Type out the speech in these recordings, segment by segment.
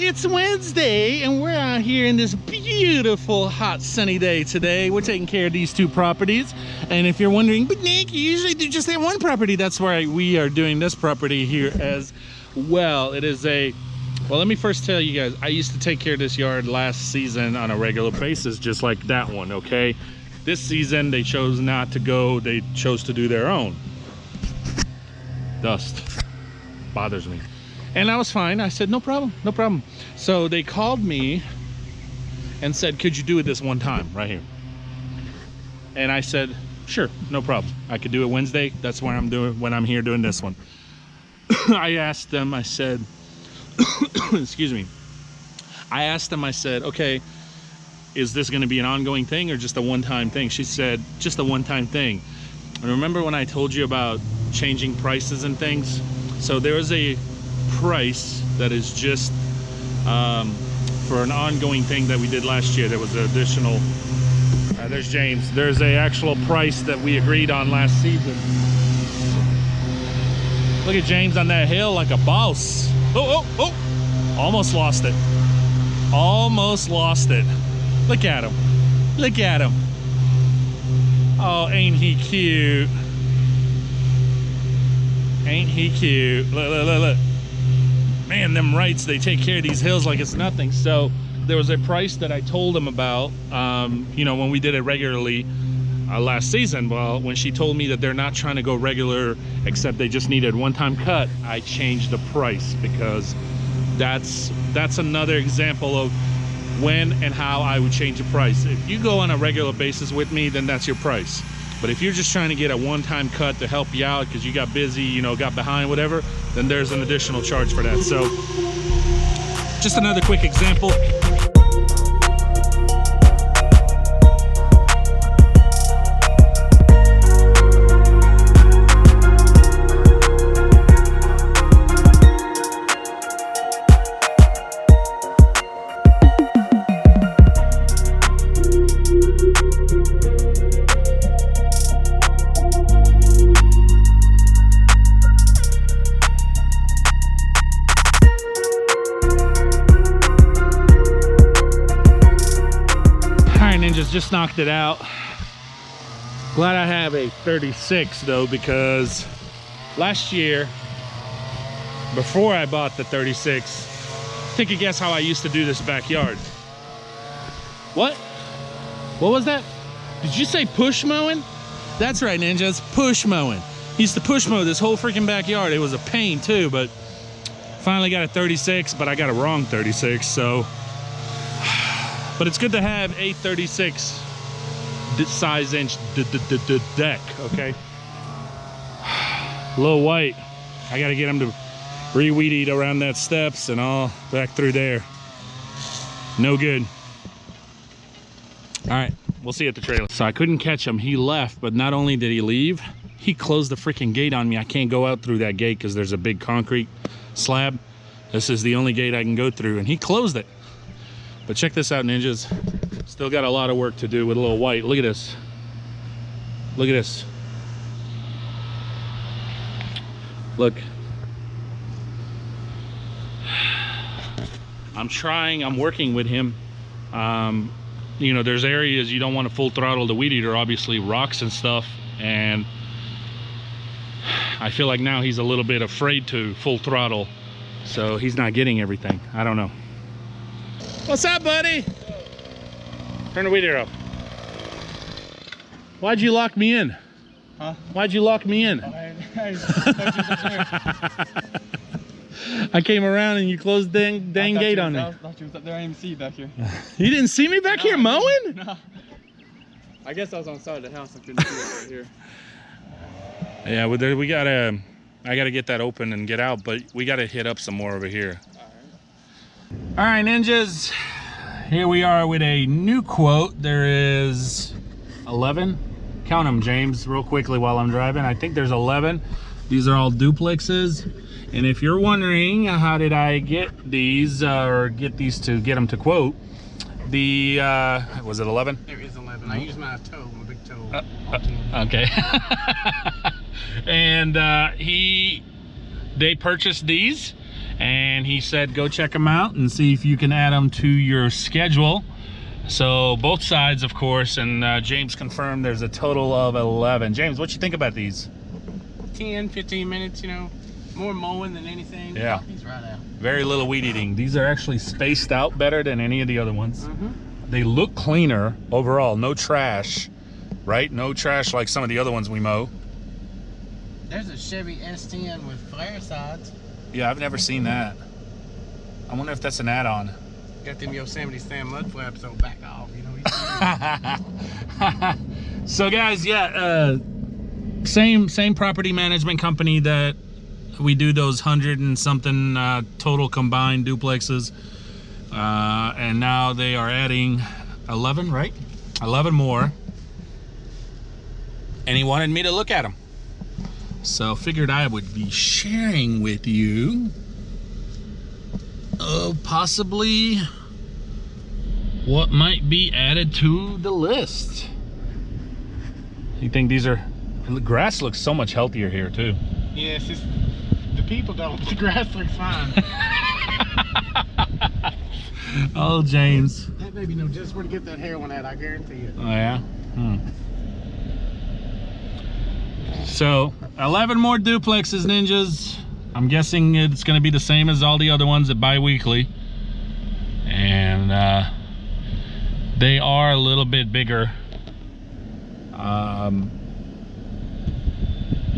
It's Wednesday and we're out here in this beautiful hot sunny day today. We're taking care of these two properties, and if you're wondering, but Nick, you usually do just that one property, that's why we are doing this property here as well. It is a, well, let me first tell you guys, I used to take care of this yard last season on a regular basis, just like that one, okay? This season they chose not to go, they chose to do their own. Dust bothers me. And I was fine. I said, no problem, no problem. So they called me and said, could you do it this one time right here? And I said, sure, no problem. I could do it Wednesday. That's when I'm here doing this one. I asked them, I said, excuse me. I asked them, I said, okay, is this going to be an ongoing thing or just a one-time thing? She said, just a one-time thing. And remember when I told you about changing prices and things? So there was a price that is just for an ongoing thing that we did last year. There was an additional there's James, there's a actual price that we agreed on last season. Look at James on that hill like a boss. Oh, almost lost it, almost lost it. Look at him, look at him. Oh, ain't he cute, ain't he cute. Look. Man, them Wrights, they take care of these hills like it's nothing. So there was a price that I told them about, you know, when we did it regularly last season. Well, when she told me that they're not trying to go regular, except they just needed one-time cut, I changed the price, because that's another example of when and how I would change the price. If you go on a regular basis with me, then that's your price. But if you're just trying to get a one-time cut to help you out because you got busy, you know, got behind, whatever, then there's an additional charge for that. So just another quick example. Just knocked it out. Glad I have a 36 though, because last year, before I bought the 36, take a guess how I used to do this backyard. What was that? Did you say push mowing? That's right, ninjas, push mowing. Used to push mow this whole freaking backyard. It was a pain too, but finally got a 36, but I got a wrong 36, so. But it's good to have a 36 size inch deck, okay? Little White, I gotta get him to re-weed eat around that steps and all back through there. No good. All right, we'll see you at the trailer. So I couldn't catch him, he left, but not only did he leave, he closed the freaking gate on me. I can't go out through that gate because there's a big concrete slab. This is the only gate I can go through, and he closed it. But check this out, ninjas. Still got a lot of work to do with a Little White. Look at this. Look at this. Look. I'm working with him. You know, there's areas you don't want to full throttle the weed eater, obviously rocks and stuff. And I feel like now he's a little bit afraid to full throttle. So he's not getting everything. I don't know. What's up, buddy? Turn the weed eater off. Why'd you lock me in? Huh? Why'd you lock me in? I came around and you closed the dang gate on me. I thought you was up there. I didn't even see you back here. You didn't see me back here mowing? No. I guess I was on the side of the house. I couldn't see it right here. Yeah, well, we gotta. I gotta get that open and get out, but we gotta hit up some more over here. All right, ninjas, here we are with a new quote. There is 11, count them, James, real quickly while I'm driving. I think there's 11. These are all duplexes, and if you're wondering how did I get these or get them to quote, the was it 11? There is 11. I use my toe, my big toe. Okay. And they purchased these, and he said go check them out and see if you can add them to your schedule. So both sides, of course, and James confirmed there's a total of 11. James, what you think about these? 10, 15 minutes, you know, more mowing than anything. Yeah. He's right out. Very little weed eating. These are actually spaced out better than any of the other ones. They look cleaner overall. No trash, right? No trash like some of the other ones we mow. There's a Chevy S10 with flare sides. Yeah, I've never seen that. I wonder if that's an add-on. Got them Yosemite Sam mud flaps, so back off, you know. So guys, yeah, same property management company that we do those 100 and something total combined duplexes, and now they are adding 11, right? 11 more, and he wanted me to look at them, so figured I would be sharing with you possibly what might be added to the list. You think these are, the grass looks so much healthier here too. Yes, it's, the people don't. The grass looks fine. Oh, James. That baby knows just where to get that heroin at, I guarantee it. Oh yeah? So 11 more duplexes, ninjas. I'm guessing it's going to be the same as all the other ones at bi-weekly, and they are a little bit bigger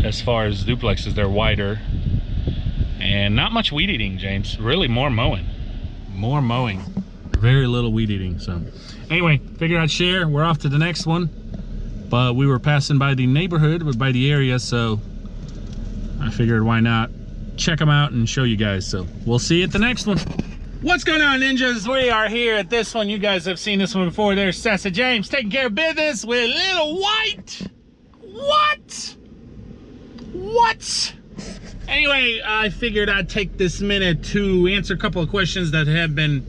as far as duplexes. They're wider and not much weed eating, James. Really more mowing, very little weed eating. So anyway, figured I'd share. We're off to the next one, but we were passing by the neighborhood, by the area, so I figured why not check them out and show you guys. So we'll see you at the next one. What's going on, ninjas? We are here at this one. You guys have seen this one before. There's Sessa James taking care of business with little White. What? Anyway, I figured I'd take this minute to answer a couple of questions that have been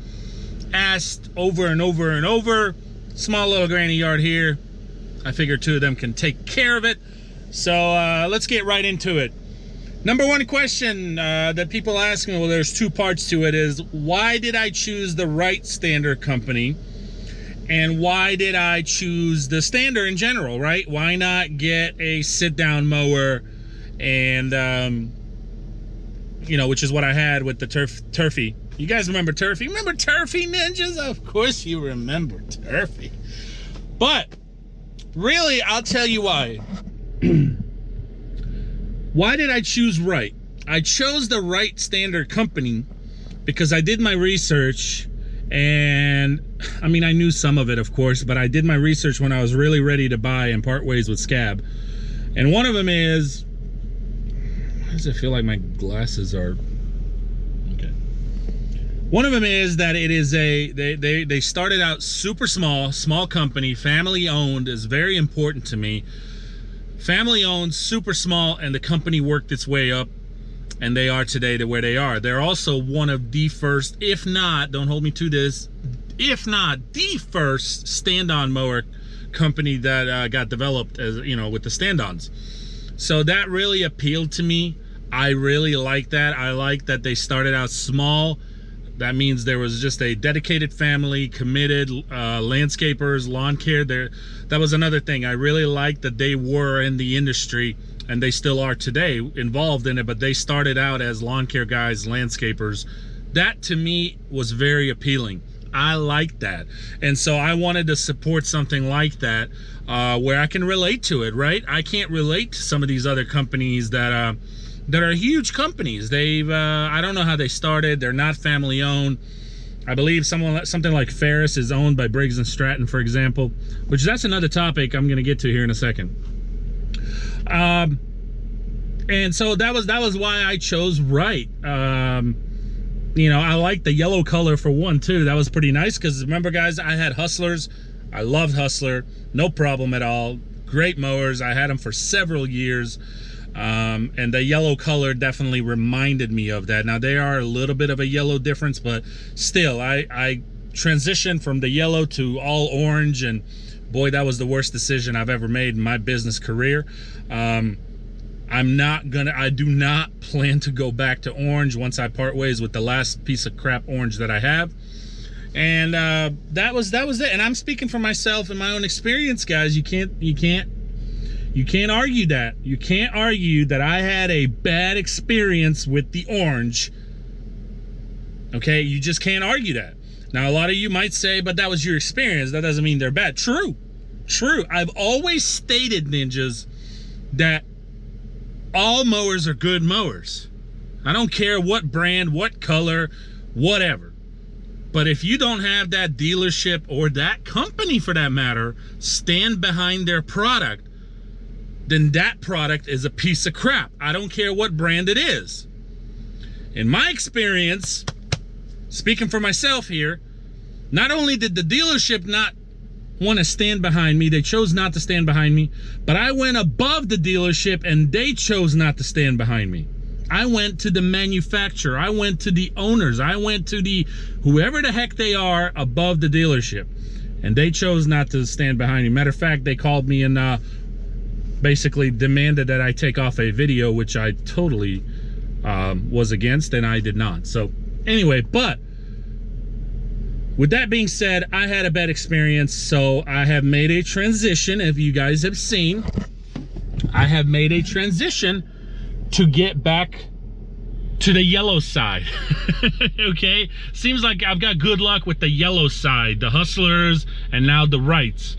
asked over and over and over. Small little granny yard here. I figured two of them can take care of it. So let's get right into it. Number one question that people ask me, well, there's two parts to it, is why did I choose the Wright Stander company? And why did I choose the Stander in general, right? Why not get a sit-down mower and, you know, which is what I had with the Turfy. You guys remember Turfy? Remember Turfy, ninjas? Of course you remember Turfy. But really, I'll tell you why. Why did I choose Wright? I chose the Wright Stander company because I did my research, and I mean, I knew some of it, of course, but I did my research when I was really ready to buy and part ways with Scab. And one of them is, why does it feel like my glasses are, okay. One of them is that it is they started out super small company, family owned, is very important to me. Family owned, super small, and the company worked its way up, and they are today to where they are. They're also one of the first, if not, don't hold me to this, if not the first stand-on mower company that got developed, as you know, with the stand-ons. So that really appealed to me. I really like that. I like that they started out small. That means there was just a dedicated family, committed landscapers, lawn care. That was another thing. I really liked that they were in the industry, and they still are today, involved in it, but they started out as lawn care guys, landscapers. That to me was very appealing. I liked that. And so I wanted to support something like that where I can relate to it, right? I can't relate to some of these other companies that are huge companies. They've I don't know how they started. They're not family owned. I believe something like Ferris is owned by Briggs and Stratton, for example, which that's another topic I'm going to get to here in a second. And so that was why I chose Wright. You know, I like the yellow color for one too. That was pretty nice because remember, guys, I had Hustlers. I loved Hustler, no problem at all. Great mowers. I had them for several years. And the yellow color definitely reminded me of that. Now they are a little bit of a yellow difference, but still I transitioned from the yellow to all orange, and boy, that was the worst decision I've ever made in my business career. I do not plan to go back to orange once I part ways with the last piece of crap orange that I have. And that was it. And I'm speaking for myself and my own experience, guys. You can't argue that. You can't argue that I had a bad experience with the orange. Okay, you just can't argue that. Now, a lot of you might say, but that was your experience. That doesn't mean they're bad. True. I've always stated, ninjas, that all mowers are good mowers. I don't care what brand, what color, whatever. But if you don't have that dealership or that company, for that matter, stand behind their product, then that product is a piece of crap. I don't care what brand it is. In my experience, speaking for myself here, not only did the dealership not want to stand behind me, they chose not to stand behind me, but I went above the dealership and they chose not to stand behind me. I went to the manufacturer, I went to the owners, I went to the whoever the heck they are above the dealership, and they chose not to stand behind me. Matter of fact, they called me and basically demanded that I take off a video, which I totally was against, and I did not. So anyway, but with that being said, I had a bad experience, so I have made a transition. If you guys have seen, I have made a transition to get back to the yellow side. Okay, seems like I've got good luck with the yellow side, the Hustlers and now the Wrights.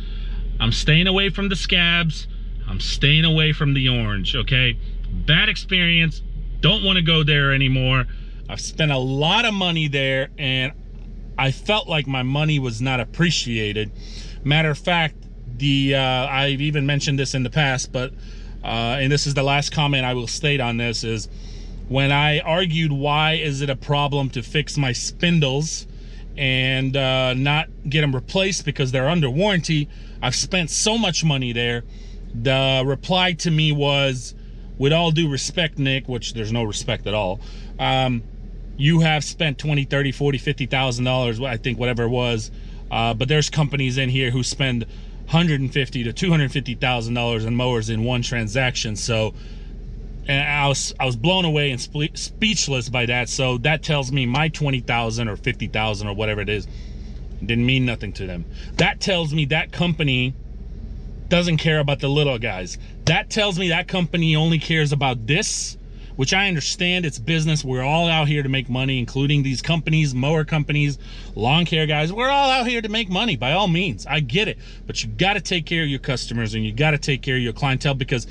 I'm staying away from the scabs, I'm staying away from the orange. Okay, bad experience, don't want to go there anymore. I've spent a lot of money there and I felt like my money was not appreciated. Matter of fact, I've even mentioned this in the past, but and this is the last comment I will state on this, is when I argued why is it a problem to fix my spindles and not get them replaced because they're under warranty, I've spent so much money there. The reply to me was, with all due respect, Nick, which there's no respect at all, you have spent $20, $30, $40, $50,000, I think, whatever it was, but there's companies in here who spend $150,000 to $250,000 in mowers in one transaction. So, and I was blown away and speechless by that. So that tells me my $20,000 or $50,000 or whatever it is didn't mean nothing to them. That tells me that company doesn't care about the little guys. That tells me that company only cares about this, which I understand. It's business. We're all out here to make money, including these companies, mower companies, lawn care guys. We're all out here to make money, by all means. I get it. But you got to take care of your customers and you got to take care of your clientele, because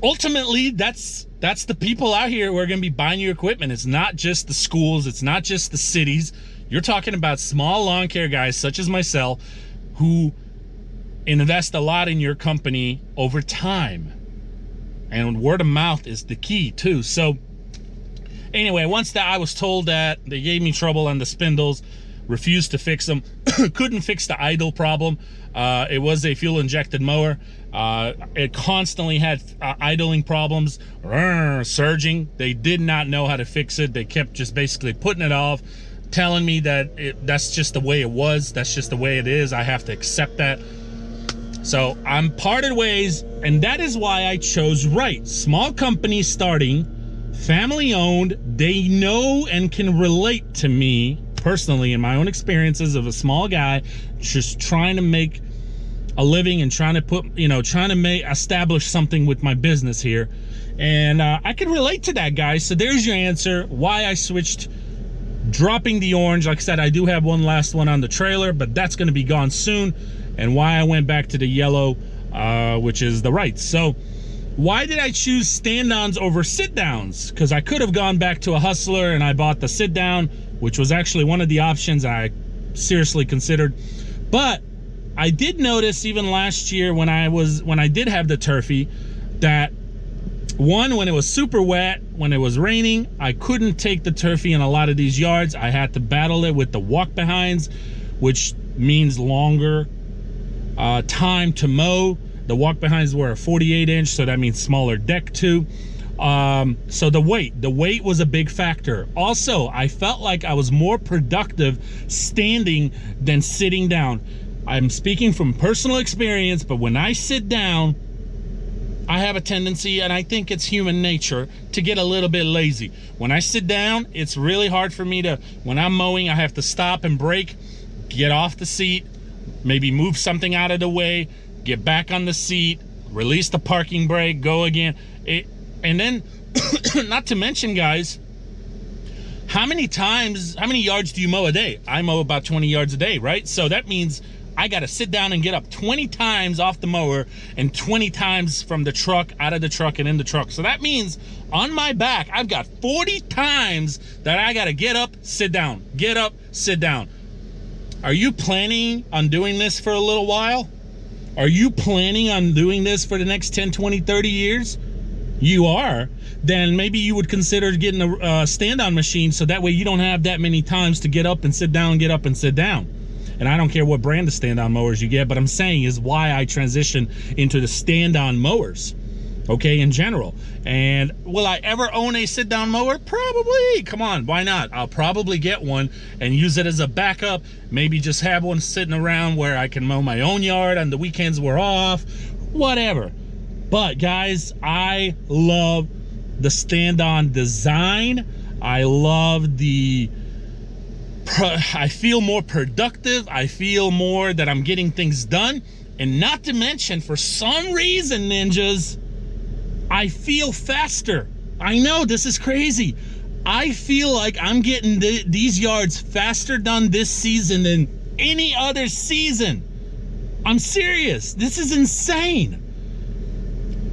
ultimately that's the people out here who are going to be buying your equipment. It's not just the schools. It's not just the cities. You're talking about small lawn care guys such as myself who invest a lot in your company over time. And word of mouth is the key too. So anyway, once that I was told that they gave me trouble on the spindles, refused to fix them, couldn't fix the idle problem. It was a fuel injected mower. It constantly had idling problems, surging. They did not know how to fix it. They kept just basically putting it off, telling me that that's just the way it was. That's just the way it is. I have to accept that. So I'm parted ways, and that is why I chose Wright. Small company starting, family owned. They know and can relate to me personally in my own experiences of a small guy just trying to make a living and trying to establish something with my business here. And I can relate to that, guys. So there's your answer why I switched, dropping the orange. Like I said, I do have one last one on the trailer, but that's going to be gone soon. And why I went back to the yellow, which is the Wright. So why did I choose stand-ons over sit-downs? Because I could have gone back to a Hustler and I bought the sit-down, which was actually one of the options I seriously considered. But I did notice even last year when I did have the Turfy, that one, when it was super wet, when it was raining, I couldn't take the Turfy in a lot of these yards. I had to battle it with the walk-behinds, which means longer time to mow. The walk-behinds were a 48-inch, so that means smaller deck too. So the weight was a big factor. Also, I felt like I was more productive standing than sitting down. I'm speaking from personal experience, but when I sit down, I have a tendency, and I think it's human nature, to get a little bit lazy. When I sit down, it's really hard for me to, when I'm mowing, I have to stop and break, get off the seat, maybe move something out of the way, get back on the seat, release the parking brake, go again. And then, not to mention, guys, how many yards do you mow a day? I mow about 20 yards a day, right? So that means I got to sit down and get up 20 times off the mower and 20 times from the truck, out of the truck, and in the truck. So that means on my back, I've got 40 times that I got to get up, sit down, get up, sit down. Are you planning on doing this for a little while? Are you planning on doing this for the next 10, 20, 30 years? You are. Then maybe you would consider getting a stand-on machine, so that way you don't have that many times to get up and sit down, get up and sit down. And I don't care what brand of stand-on mowers you get, but I'm saying is why I transition into the stand-on mowers, okay, in general. And will I ever own a sit-down mower? Probably. Come on, why not? I'll probably get one and use it as a backup. Maybe just have one sitting around where I can mow my own yard on the weekends we're off, whatever. But guys, I love the stand-on design. I love I feel more productive. I feel more that I'm getting things done. And not to mention, for some reason, ninjas, I feel faster. I know, this is crazy. I feel like I'm getting these yards faster done this season than any other season. I'm serious. This is insane.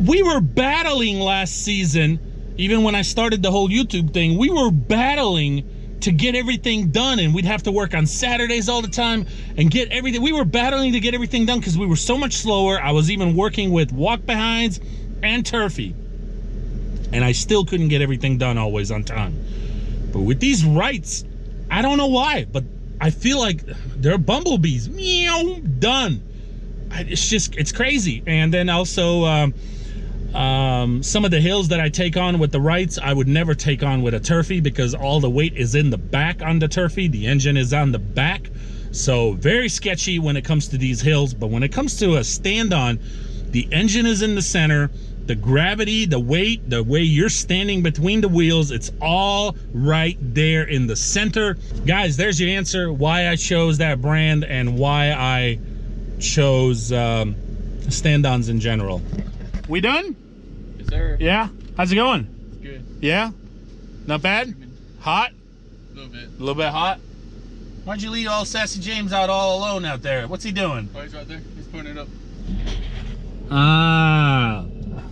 We were battling last season, even when I started the whole YouTube thing, we were battling to get everything done, and we'd have to work on Saturdays all the time and get everything. We were battling to get everything done because we were so much slower. I was even working with walk behinds and turfy, and I still couldn't get everything done always on time. But with these Wrights, I don't know why, but I feel like they're bumblebees. Meow, done. It's crazy. And then also, some of the hills that I take on with the Wrights, I would never take on with a turfy because all the weight is in the back on the turfy. The engine is on the back. So very sketchy when it comes to these hills. But when it comes to a stand-on, the engine is in the center. The gravity, the weight, the way you're standing between the wheels, it's all right there in the center. Guys, there's your answer why I chose that brand and why I chose stand-ons in general. We done? Yes, sir. Yeah? How's it going? It's good. Yeah? Not bad? Hot? A little bit. A little bit hot? Why'd you leave all Sassy James out all alone out there? What's he doing? Oh, he's right there. He's putting it up. Ah,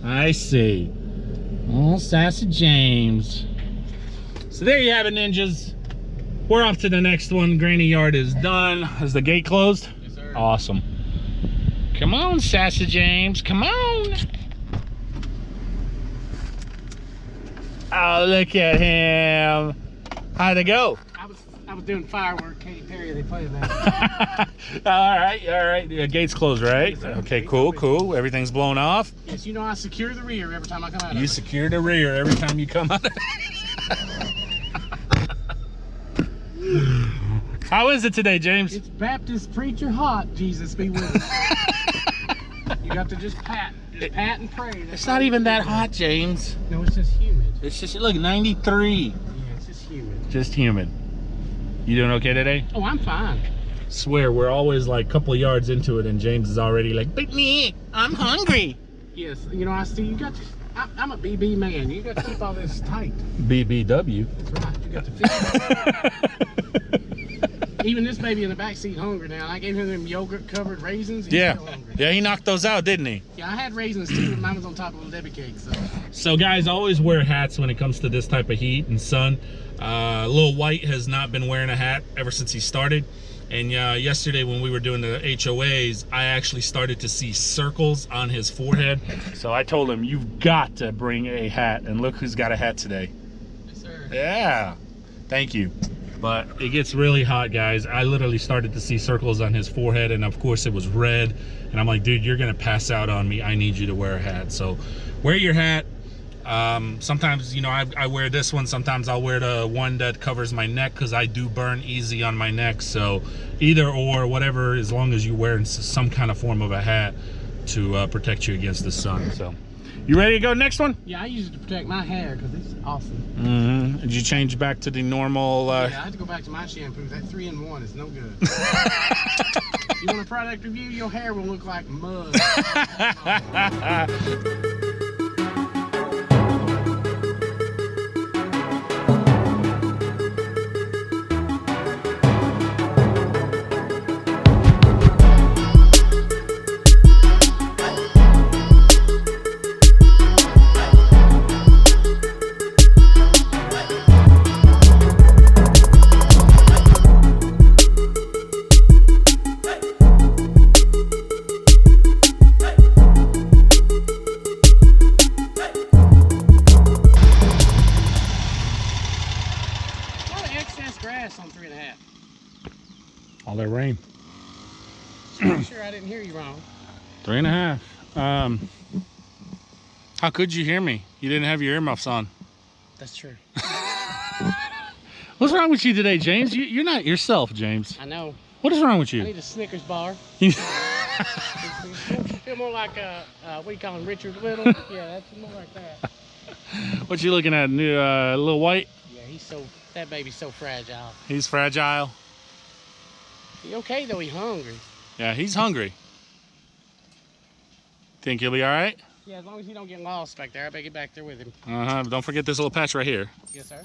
I see. Oh, Sassy James. So there you have it, ninjas. We're off to the next one. Granny Yard is done. Is the gate closed? Yes, sir. Awesome. Come on, Sassy James. Come on. Oh, look at him. How'd it go? I was doing firework, Katy Perry, they play that. all right. The gate's closed, right? Yes, sir. Okay, Gate's cool, open. cool. Everything's blown off. Yes, you know I secure the rear every time I come out of You it. secure the rear every time you come out. How is it today, James? It's Baptist preacher hot, Jesus be with us. You got to just pat and pray. That's It's all not you even can that do. hot, James. No, it's just humid. It's just, look, 93. Yeah, it's just humid. Just humid. You doing okay today? Oh, I'm fine. Swear, we're always like a couple of yards into it and James is already like, but me, I'm hungry. Yes, you know, I see you got to, I'm a BB man. You got to keep all this tight. BBW. That's right. You got to fit. Even this baby in the back seat hungry now. I gave him them yogurt covered raisins. He's Yeah. still hungry. Yeah, he knocked those out, didn't he? Yeah, I had raisins too, but mine was on top of a Debbie cake. So guys, always wear hats when it comes to this type of heat and sun. Lil White has not been wearing a hat ever since he started. And yesterday when we were doing the HOAs, I actually started to see circles on his forehead. So I told him, you've got to bring a hat. And look who's got a hat today. Yes, sir. Yeah, thank you. But it gets really hot, guys. I literally started to see circles on his forehead, and of course it was red. And I'm like, dude, you're gonna pass out on me. I need you to wear a hat. So wear your hat. Sometimes, you know, I wear this one. Sometimes I'll wear the one that covers my neck because I do burn easy on my neck. So either or, whatever, as long as you wear some kind of form of a hat to protect you against the sun. So You ready to go next one? Yeah, I use it to protect my hair because it's awesome. Mm-hmm. Did you change back to the normal? Yeah, I had to go back to my shampoo. That 3-in-1 is no good. You want a product review? Your hair will look like mud. Grass on 3.5. All that rain. Pretty sure I didn't hear you wrong. 3.5. How could you hear me? You didn't have your earmuffs on. That's true. What's wrong with you today, James? You're not yourself, James. I know. What is wrong with I you? need a Snickers bar. Feel more like what do you call him, Richard Little? Yeah, that's more like that. What you looking at? New little white? Yeah, that baby's so fragile. He's fragile. He okay though? He hungry. Yeah, he's hungry. Think he'll be all right? Yeah, as long as he don't get lost back there, I better get back there with him. Don't forget this little patch right here. Yes, sir.